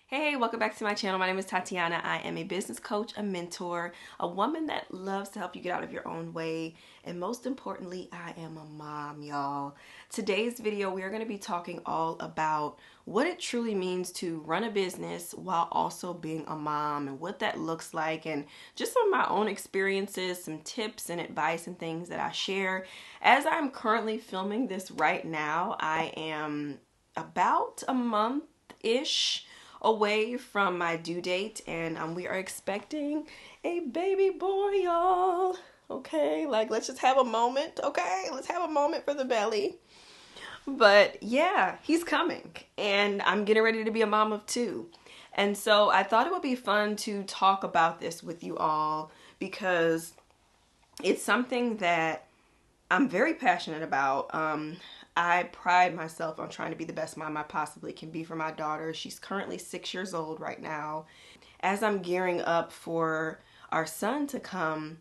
Hey, welcome back to my channel. My name is Tatiana. I am a business coach, a mentor, a woman that loves to help you get out of your own way, and most importantly, I am a mom, y'all. Today's video, we are going to be talking all about what it truly means to run a business while also being a mom and what that looks like, and just some of my own experiences, some tips and advice and things that I share. As I'm currently filming this right now, I am about a month-ish away from my due date, and we are expecting a baby boy, y'all. Okay, like let's just have a moment. Okay, let's have a moment for the belly. But yeah, he's coming, and I'm getting ready to be a mom of two. And so I thought it would be fun to talk about this with you all because it's something that I'm very passionate about. I pride myself on trying to be the best mom I possibly can be for my daughter. She's currently 6 years old right now. As I'm gearing up for our son to come,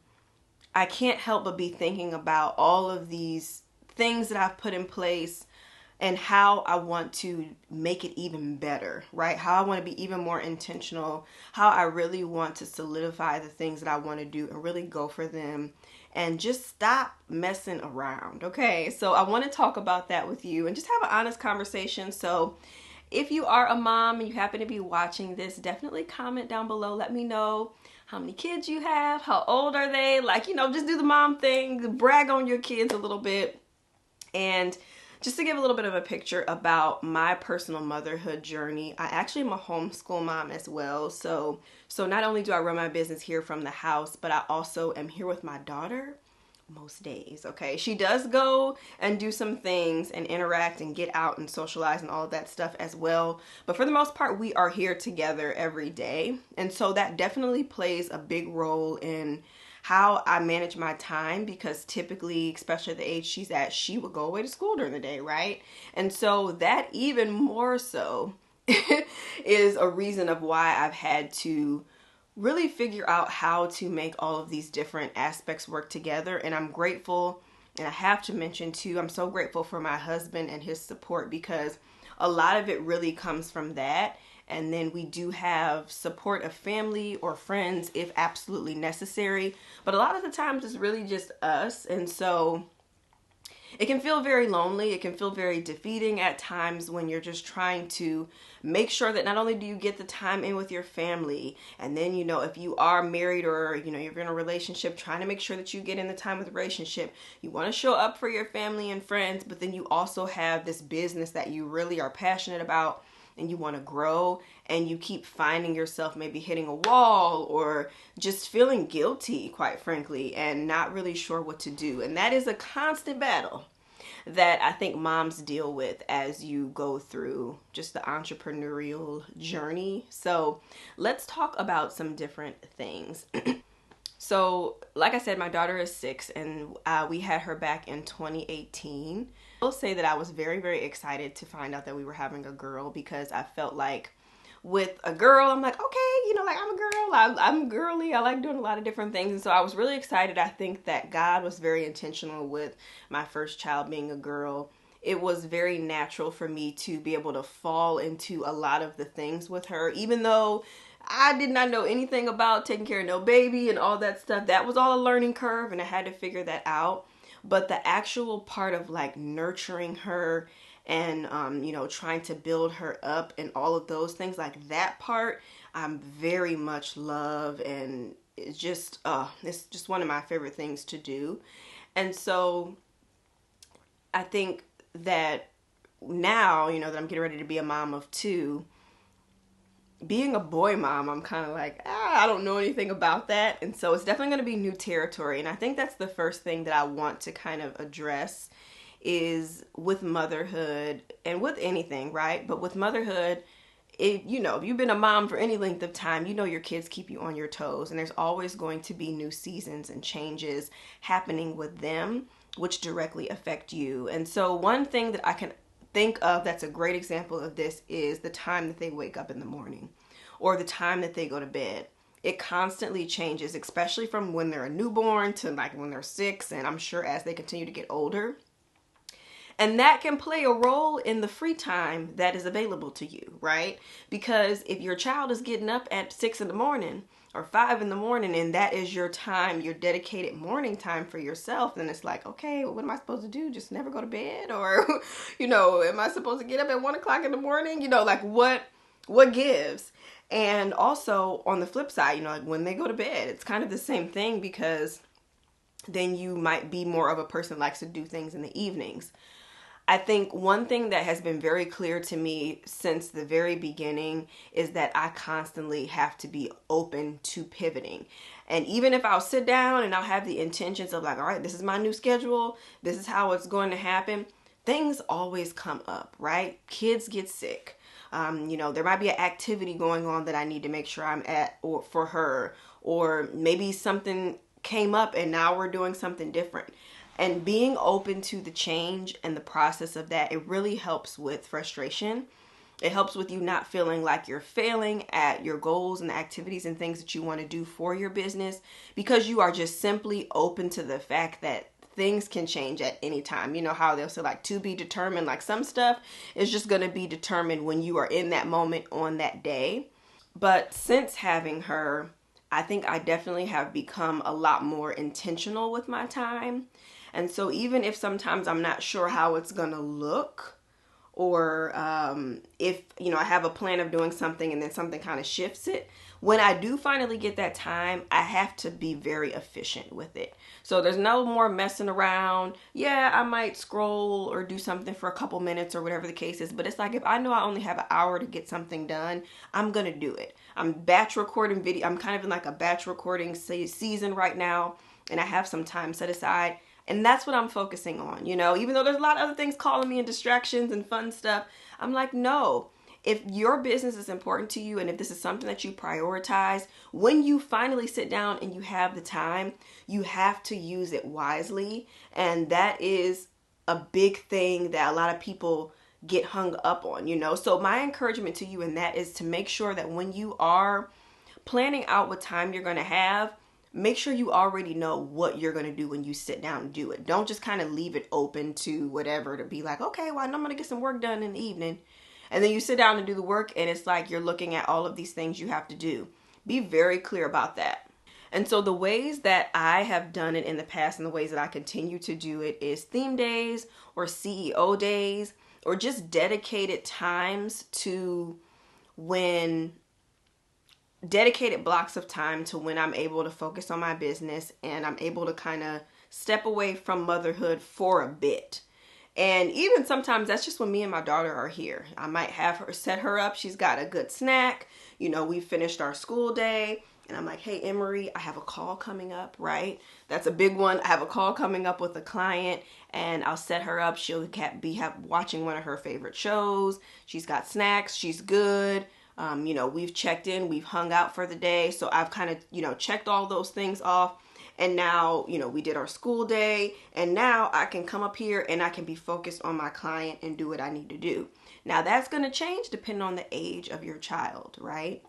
I can't help but be thinking about all of these things that I've put in place and how I want to make it even better, right? How I want to be even more intentional, how I really want to solidify the things that I want to do and really go for them and just stop messing around, okay? So I want to talk about that with you and just have an honest conversation. So if you are a mom and you happen to be watching this, definitely comment down below. Let me know how many kids you have, how old are they, like, just do the mom thing, brag on your kids a little bit. And just to give a little bit of a picture about my personal motherhood journey, I actually am a homeschool mom as well. So not only do I run my business here from the house, but I also am here with my daughter most days, okay? She does go and do some things and interact and get out and socialize and all of that stuff as well. But for the most part, we are here together every day. And so that definitely plays a big role in how I manage my time, because typically, especially at the age she's at, she would go away to school during the day, right? And so that even more so is a reason of why I've had to really figure out how to make all of these different aspects work together. And I'm grateful, and I have to mention too, I'm so grateful for my husband and his support, because a lot of it really comes from that. And then we do have support of family or friends if absolutely necessary. But a lot of the times it's really just us. And so it can feel very lonely. It can feel very defeating at times when you're just trying to make sure that not only do you get the time in with your family, and then, if you are married or, you're in a relationship, trying to make sure that you get in the time with the relationship. You want to show up for your family and friends, but then you also have this business that you really are passionate about and you want to grow, and you keep finding yourself maybe hitting a wall or just feeling guilty, quite frankly, and not really sure what to do. And that is a constant battle that I think moms deal with as you go through just the entrepreneurial journey. So let's talk about some different things. So, like I said, my daughter is 6, and we had her back in 2018. I will say that I was very, very excited to find out that we were having a girl, because I felt like with a girl, I'm like, okay, like I'm a girl, I'm girly, I like doing a lot of different things. And so I was really excited. I think that God was very intentional with my first child being a girl. It was very natural for me to be able to fall into a lot of the things with her, even though I did not know anything about taking care of no baby and all that stuff. That was all a learning curve, and I had to figure that out. But the actual part of like nurturing her and, trying to build her up and all of those things, like that part, I'm very much love. And it's just one of my favorite things to do. And so I think that now, that I'm getting ready to be a mom of two, being a boy mom, I'm kind of like, I don't know anything about that. And so it's definitely going to be new territory. And I think that's the first thing that I want to kind of address is with motherhood and with anything, right? But with motherhood, if you've been a mom for any length of time, your kids keep you on your toes. And there's always going to be new seasons and changes happening with them, which directly affect you. And so one thing that I can think of that's a great example of this is the time that they wake up in the morning or the time that they go to bed. It constantly changes, especially from when they're a newborn to like when they're 6, and I'm sure as they continue to get older. And that can play a role in the free time that is available to you, right? Because if your child is getting up at 6 in the morning or 5 in the morning, and that is your time, your dedicated morning time for yourself, then it's like, okay, well, what am I supposed to do? Just never go to bed? Or, am I supposed to get up at 1 o'clock in the morning? Like what gives? And also on the flip side, like when they go to bed, it's kind of the same thing, because then you might be more of a person who likes to do things in the evenings. I think one thing that has been very clear to me since the very beginning is that I constantly have to be open to pivoting. And even if I'll sit down and I'll have the intentions of like, all right, this is my new schedule, this is how it's going to happen, things always come up, right? Kids get sick. There might be an activity going on that I need to make sure I'm at, or for her, or maybe something came up and now we're doing something different. And being open to the change and the process of that, it really helps with frustration. It helps with you not feeling like you're failing at your goals and the activities and things that you want to do for your business, because you are just simply open to the fact that things can change at any time. You know how they'll say like to be determined, like some stuff is just going to be determined when you are in that moment on that day. But since having her, I think I definitely have become a lot more intentional with my time. And so even if sometimes I'm not sure how it's going to look, or if, I have a plan of doing something and then something kind of shifts it, when I do finally get that time, I have to be very efficient with it. So there's no more messing around. Yeah, I might scroll or do something for a couple minutes or whatever the case is. But it's like, if I know I only have an hour to get something done, I'm going to do it. I'm batch recording video. I'm kind of in like a batch recording season right now. And I have some time set aside. And that's what I'm focusing on, even though there's a lot of other things calling me and distractions and fun stuff. I'm like, no, if your business is important to you and if this is something that you prioritize, when you finally sit down and you have the time, you have to use it wisely. And that is a big thing that a lot of people get hung up on, So my encouragement to you in that is to make sure that when you are planning out what time you're going to have, make sure you already know what you're going to do when you sit down and do it. Don't just kind of leave it open to whatever, to be like, okay, well, I know I'm going to get some work done in the evening. And then you sit down and do the work and it's like you're looking at all of these things you have to do. Be very clear about that. And so the ways that I have done it in the past and the ways that I continue to do it is theme days or CEO days, or just dedicated times to dedicated blocks of time to when I'm able to focus on my business and I'm able to kind of step away from motherhood for a bit. And even sometimes that's just when me and my daughter are here. I might have her set her up. She's got a good snack. We finished our school day and I'm like, hey, Emery, I have a call coming up, right? That's a big one. I have a call coming up with a client and I'll set her up. She'll be watching one of her favorite shows. She's got snacks. She's good. We've checked in, we've hung out for the day. So I've kind of, checked all those things off. And now, we did our school day. And now I can come up here and I can be focused on my client and do what I need to do. Now that's going to change depending on the age of your child, right?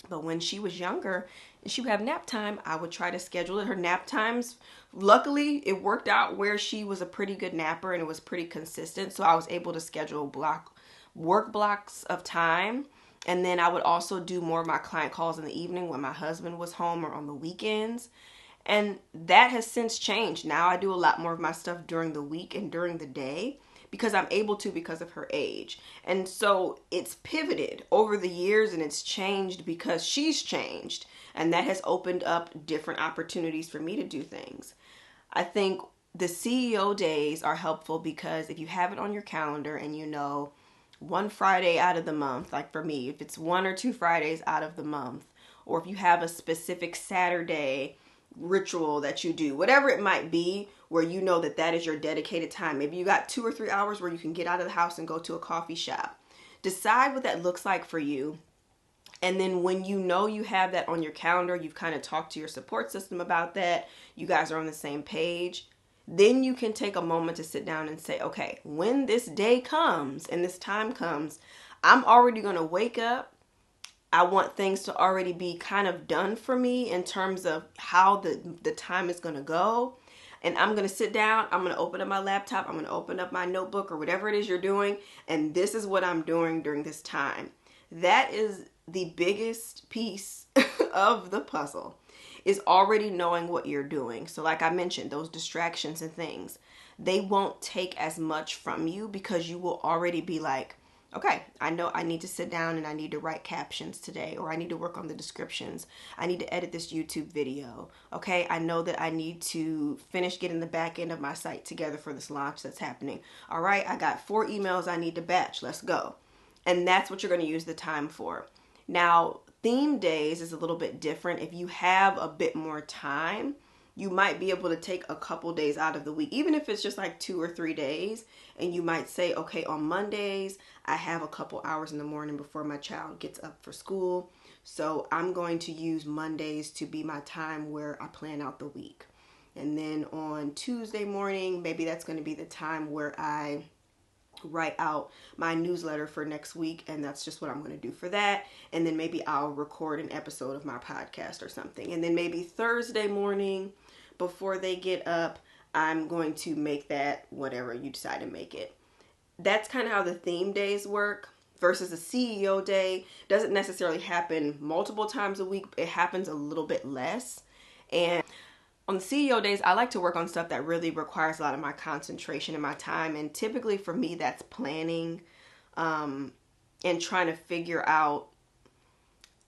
But when she was younger and she would have nap time, I would try to schedule it. Her nap times, luckily, it worked out where she was a pretty good napper and it was pretty consistent. So I was able to schedule work blocks of time. And then I would also do more of my client calls in the evening when my husband was home or on the weekends. And that has since changed. Now I do a lot more of my stuff during the week and during the day because I'm able to because of her age. And so it's pivoted over the years and it's changed because she's changed. And that has opened up different opportunities for me to do things. I think the CEO days are helpful because if you have it on your calendar and one Friday out of the month, like for me, if it's 1 or 2 Fridays out of the month, or if you have a specific Saturday ritual that you do, whatever it might be, where that is your dedicated time. Maybe you got 2 or 3 hours where you can get out of the house and go to a coffee shop. Decide what that looks like for you. And then when you have that on your calendar, you've kind of talked to your support system about that, you guys are on the same page, then you can take a moment to sit down and say, okay, when this day comes and this time comes, I'm already going to wake up. I want things to already be kind of done for me in terms of how the time is going to go. and I'm going to sit down, I'm going to open up my laptop, I'm going to open up my notebook or whatever it is you're doing, and this is what I'm doing during this time. That is the biggest piece of the puzzle, is already knowing what you're doing. So like I mentioned, those distractions and things, they won't take as much from you because you will already be like, okay, I know I need to sit down and I need to write captions today, or I need to work on the descriptions. I need to edit this YouTube video. Okay, I know that I need to finish getting the back end of my site together for this launch that's happening. All right, I got 4 emails I need to batch. Let's go. And that's what you're going to use the time for. Now, theme days is a little bit different. If you have a bit more time, you might be able to take a couple days out of the week, even if it's just like 2 or 3 days. And you might say, okay, on Mondays, I have a couple hours in the morning before my child gets up for school. So I'm going to use Mondays to be my time where I plan out the week. And then on Tuesday morning, maybe that's going to be the time where I write out my newsletter for next week, and that's just what I'm going to do for that. And then maybe I'll record an episode of my podcast or something. And then maybe Thursday morning before they get up, I'm going to make that whatever you decide to make it. That's kind of how the theme days work. Versus a CEO day doesn't necessarily happen multiple times a week. It happens a little bit less. And on the CEO days, I like to work on stuff that really requires a lot of my concentration and my time. And typically for me, that's planning and trying to figure out,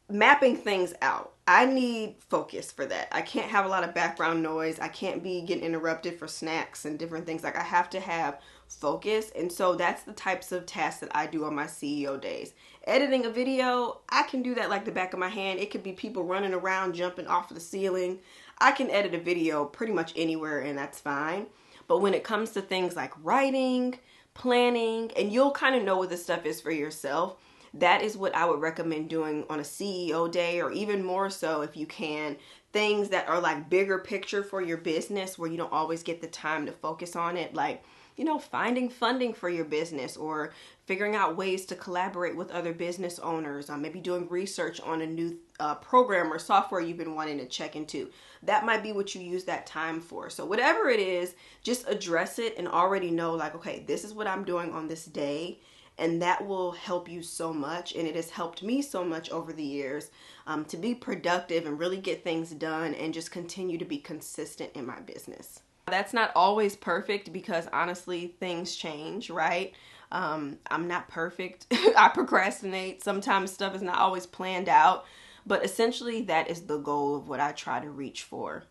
mapping things out. I need focus for that. I can't have a lot of background noise. I can't be getting interrupted for snacks and different things. Like, I have to have focus. And so that's the types of tasks that I do on my CEO days. Editing a video, I can do that like the back of my hand. It could be people running around, jumping off of the ceiling. I can edit a video pretty much anywhere, and that's fine. But when it comes to things like writing, planning, and you'll kind of know what this stuff is for yourself, that is what I would recommend doing on a CEO day, or even more so if you can, things that are like bigger picture for your business where you don't always get the time to focus on it. Like, you know, finding funding for your business, or figuring out ways to collaborate with other business owners, maybe doing research on a new program or software you've been wanting to check into. That might be what you use that time for. So whatever it is, just address it and already know, like, okay, this is what I'm doing on this day. And that will help you so much. And it has helped me so much over the years to be productive and really get things done and just continue to be consistent in my business. That's not always perfect because honestly, things change, right? I'm not perfect. I procrastinate. Sometimes stuff is not always planned out. But essentially, that is the goal of what I try to reach for.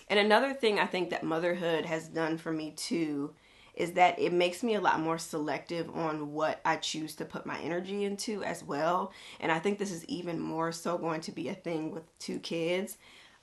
And another thing I think that motherhood has done for me too is that it makes me a lot more selective on what I choose to put my energy into as well. And I think this is even more so going to be a thing with 2 kids.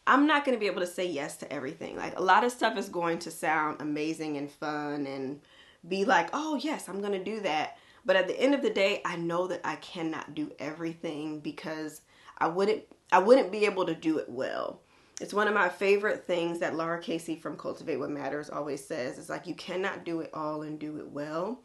I'm not going to be able to say yes to everything. Like, a lot of stuff is going to sound amazing and fun and be like, oh yes, I'm going to do that. But at the end of the day, I know that I cannot do everything because I wouldn't be able to do it well. It's one of my favorite things that Laura Casey from Cultivate What Matters always says. It's like, you cannot do it all and do it well.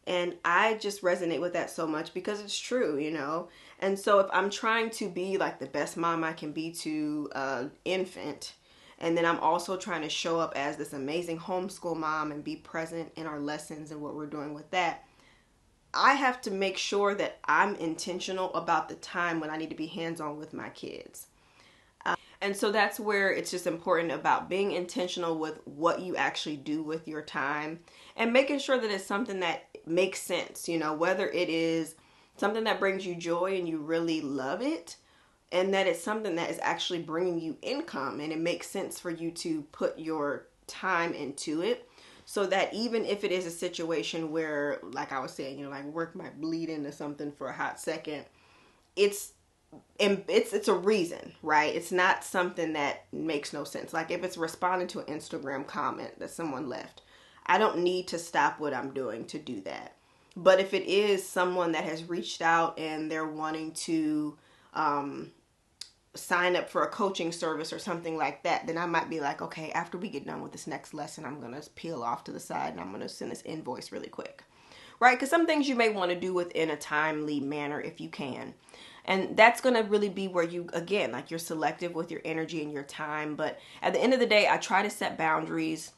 And I just resonate with that so much because it's true, you know. And so if I'm trying to be like the best mom I can be to an infant, and then I'm also trying to show up as this amazing homeschool mom and be present in our lessons and what we're doing with that, I have to make sure that I'm intentional about the time when I need to be hands-on with my kids. And so that's where it's just important about being intentional with what you actually do with your time and making sure that it's something that makes sense, you know, whether it is something that brings you joy and you really love it, and that it's something that is actually bringing you income and it makes sense for you to put your time into it, so that even if it is a situation where, like I was saying, you know, like work might bleed into something for a hot second, it's a reason, right? It's not something that makes no sense. Like if it's responding to an Instagram comment that someone left, I don't need to stop what I'm doing to do that. But if it is someone that has reached out and they're wanting to sign up for a coaching service or something like that, then I might be like, okay, after we get done with this next lesson, I'm going to peel off to the side and I'm going to send this invoice really quick, right? Because some things you may want to do within a timely manner if you can. And that's going to really be where you, again, like you're selective with your energy and your time. But at the end of the day, I try to set boundaries.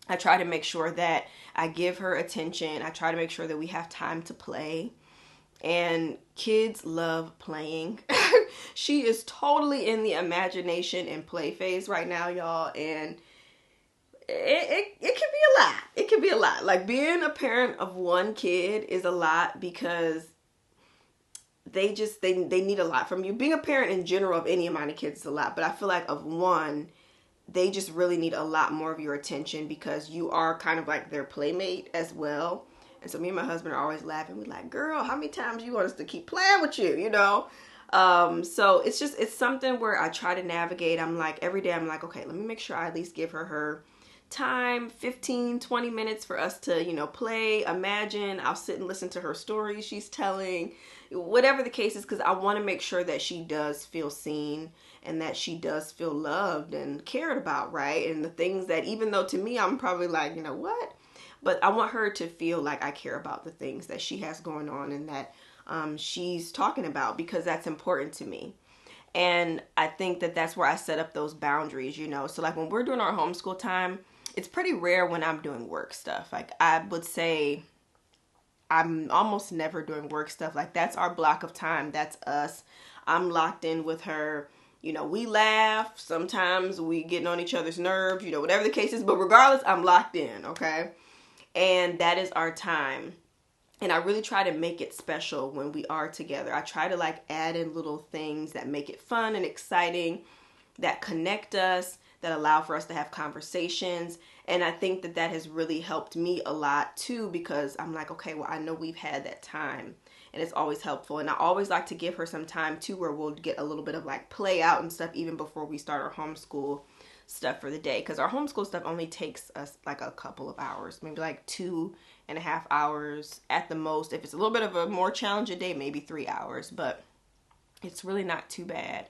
I try to make sure that I give her attention. I try to make sure that we have time to play. And kids love playing. She is totally in the imagination and play phase right now, y'all. And it can be a lot. It can be a lot. Like being a parent of one kid is a lot because they need a lot from you. Being a parent in general of any amount of kids is a lot. But I feel like of one, they just really need a lot more of your attention because you are kind of like their playmate as well. And so me and my husband are always laughing. We're like, girl, how many times you want us to keep playing with you, you know? So it's something where I try to navigate. I'm like, every day I'm like, okay, let me make sure I at least give her time, 15, 20 minutes for us to, you know, play, imagine. I'll sit and listen to her stories she's telling, whatever the case is, because I want to make sure that she does feel seen and that she does feel loved and cared about, right? And the things that, even though to me, I'm probably like, you know what? But I want her to feel like I care about the things that she has going on and that she's talking about, because that's important to me. And I think that that's where I set up those boundaries, you know. So like when we're doing our homeschool time, it's pretty rare when I'm doing work stuff. Like I would say I'm almost never doing work stuff. Like that's our block of time. That's us. I'm locked in with her. You know, we laugh. Sometimes we getting on each other's nerves, you know, whatever the case is. But regardless, I'm locked in, okay? And that is our time. And I really try to make it special when we are together. I try to like add in little things that make it fun and exciting, that connect us, that allow for us to have conversations. And I think that that has really helped me a lot too, because I'm like, okay, well, I know we've had that time and it's always helpful. And I always like to give her some time too, where we'll get a little bit of like play out and stuff even before we start our homeschool stuff for the day, because our homeschool stuff only takes us like a couple of hours, maybe like 2.5 hours at the most. If it's a little bit of a more challenging day, maybe 3 hours, but it's really not too bad.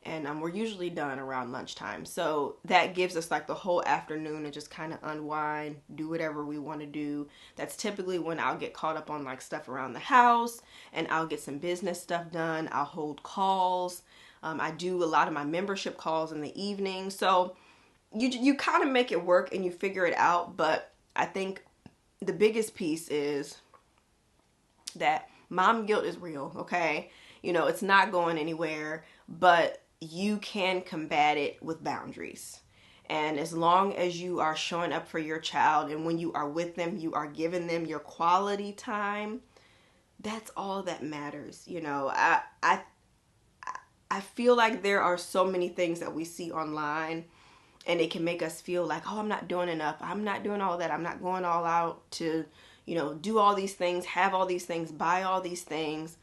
And we're usually done around lunchtime, so that gives us like the whole afternoon to just kind of unwind, do whatever we want to do. That's typically when I'll get caught up on like stuff around the house, and I'll get some business stuff done. I'll hold calls. I do a lot of my membership calls in the evening. So you kind of make it work and you figure it out. But I think the biggest piece is that mom guilt is real, okay? You know, it's not going anywhere, but you can combat it with boundaries. And as long as you are showing up for your child, and when you are with them, you are giving them your quality time, that's all that matters. You know, I feel like there are so many things that we see online, and it can make us feel like, oh, I'm not doing enough. I'm not doing all that. I'm not going all out to, you know, do all these things, have all these things, buy all these things.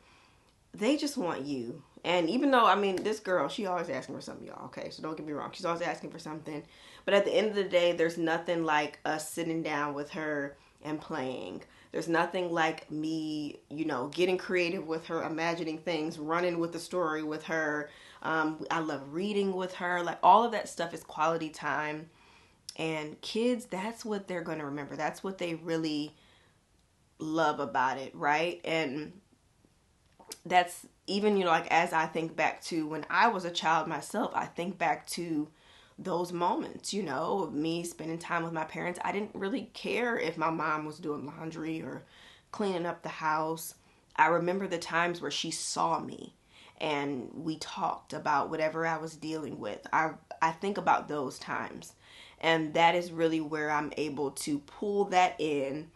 They just want you. And even though, I mean, this girl, she always asking for something, y'all. Okay, so don't get me wrong. She's always asking for something. But at the end of the day, there's nothing like us sitting down with her and playing. There's nothing like me, you know, getting creative with her, imagining things, running with the story with her. I love reading with her. Like all of that stuff is quality time. And kids, that's what they're going to remember. That's what they really love about it, right? And that's even, you know, like as I think back to when I was a child myself, I think back to those moments, you know, of me spending time with my parents. I didn't really care if my mom was doing laundry or cleaning up the house. I remember the times where she saw me and we talked about whatever I was dealing with. I think about those times, and that is really where I'm able to pull that in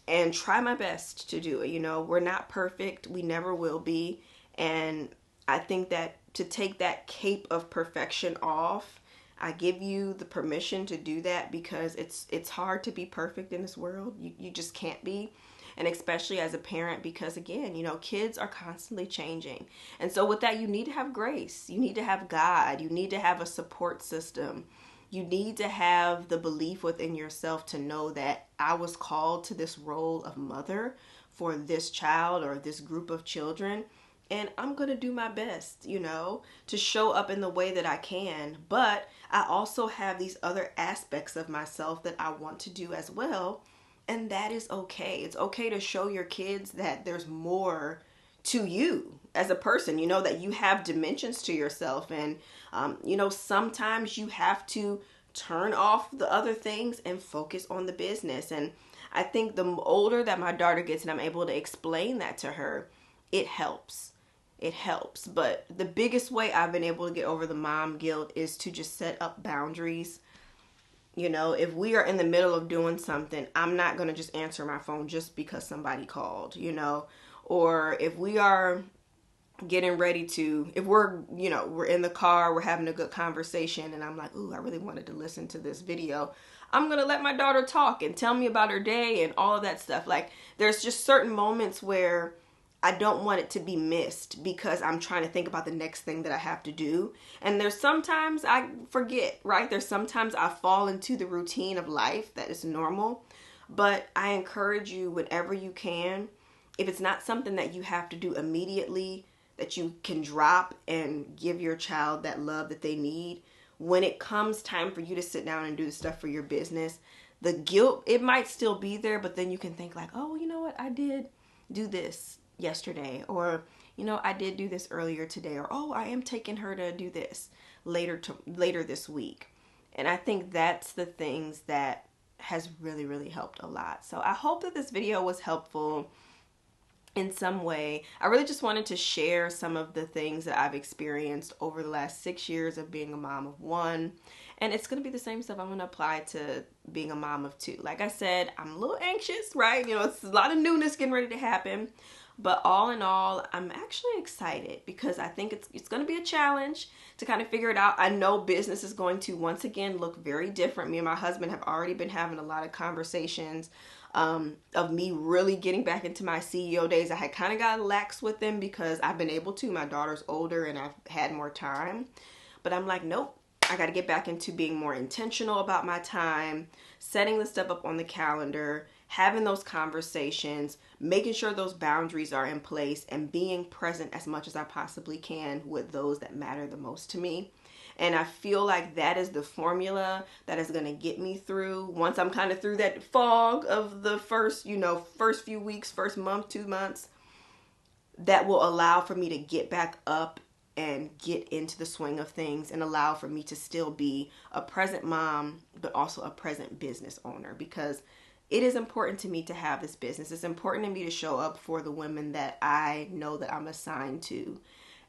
and try my best to do it. You know, we're not perfect. We never will be. And I think that to take that cape of perfection off, I give you the permission to do that, because it's hard to be perfect in this world. You just can't be. And especially as a parent, because again, you know, kids are constantly changing. And so with that, you need to have grace. You need to have God. You need to have a support system. You need to have the belief within yourself to know that I was called to this role of mother for this child or this group of children. And I'm going to do my best, you know, to show up in the way that I can. But I also have these other aspects of myself that I want to do as well. And that is okay. It's okay to show your kids that there's more to you. as a person. You know that you have dimensions to yourself, and you know, sometimes you have to turn off the other things and focus on the business. And I think the older that my daughter gets and I'm able to explain that to her, it helps. It helps. But the biggest way I've been able to get over the mom guilt is to just set up boundaries. You know, if we are in the middle of doing something, I'm not going to just answer my phone just because somebody called, you know. Or if we are getting ready to, if we're, you know, we're in the car, we're having a good conversation, and I'm like, ooh, I really wanted to listen to this video, I'm going to let my daughter talk and tell me about her day and all of that stuff. Like, there's just certain moments where I don't want it to be missed because I'm trying to think about the next thing that I have to do. And there's sometimes I forget, right? There's sometimes I fall into the routine of life that is normal. But I encourage you, whenever you can, if it's not something that you have to do immediately, that you can drop and give your child that love that they need, when it comes time for you to sit down and do the stuff for your business, the guilt, it might still be there, but then you can think like, oh, you know what? I did do this yesterday, or, you know, I did do this earlier today, or, oh, I am taking her to do this later this week. And I think that's the things that has really, really helped a lot. So I hope that this video was helpful in some way. I really just wanted to share some of the things that I've experienced over the last 6 years of being a mom of one. And it's going to be the same stuff I'm going to apply to being a mom of two. Like I said, I'm a little anxious, right? You know, it's a lot of newness getting ready to happen. But all in all, I'm actually excited because I think it's going to be a challenge to kind of figure it out. I know business is going to once again look very different. Me and my husband have already been having a lot of conversations of me really getting back into my CEO days. I had kind of got lax with them because I've been able to. My daughter's older and I've had more time. But I'm like, nope. I got to get back into being more intentional about my time, setting the stuff up on the calendar, having those conversations, making sure those boundaries are in place, and being present as much as I possibly can with those that matter the most to me. And I feel like that is the formula that is going to get me through. Once I'm kind of through that fog of the first few weeks, first month, 2 months, that will allow for me to get back up and get into the swing of things and allow for me to still be a present mom, but also a present business owner, because it is important to me to have this business. It's important to me to show up for the women that I know that I'm assigned to.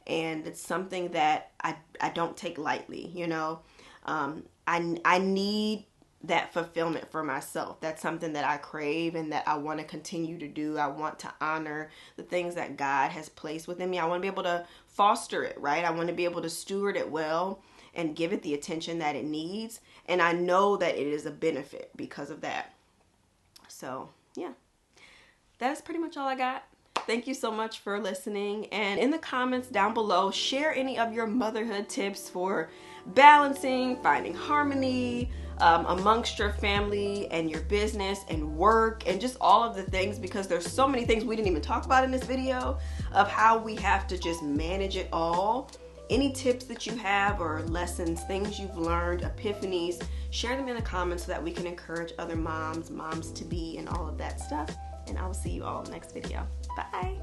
And it's something that I don't take lightly, you know. I need that fulfillment for myself. That's something that I crave and that I want to continue to do. I want to honor the things that God has placed within me. I want to be able to foster it, right? I want to be able to steward it well and give it the attention that it needs. And I know that it is a benefit because of that. So, yeah, that is pretty much all I got. Thank you so much for listening. And in the comments down below, share any of your motherhood tips for balancing, finding harmony amongst your family and your business and work and just all of the things, because there's so many things we didn't even talk about in this video of how we have to just manage it all. Any tips that you have or lessons, things you've learned, epiphanies, share them in the comments so that we can encourage other moms to be, and all of that stuff. And I will see you all in the next video. Bye.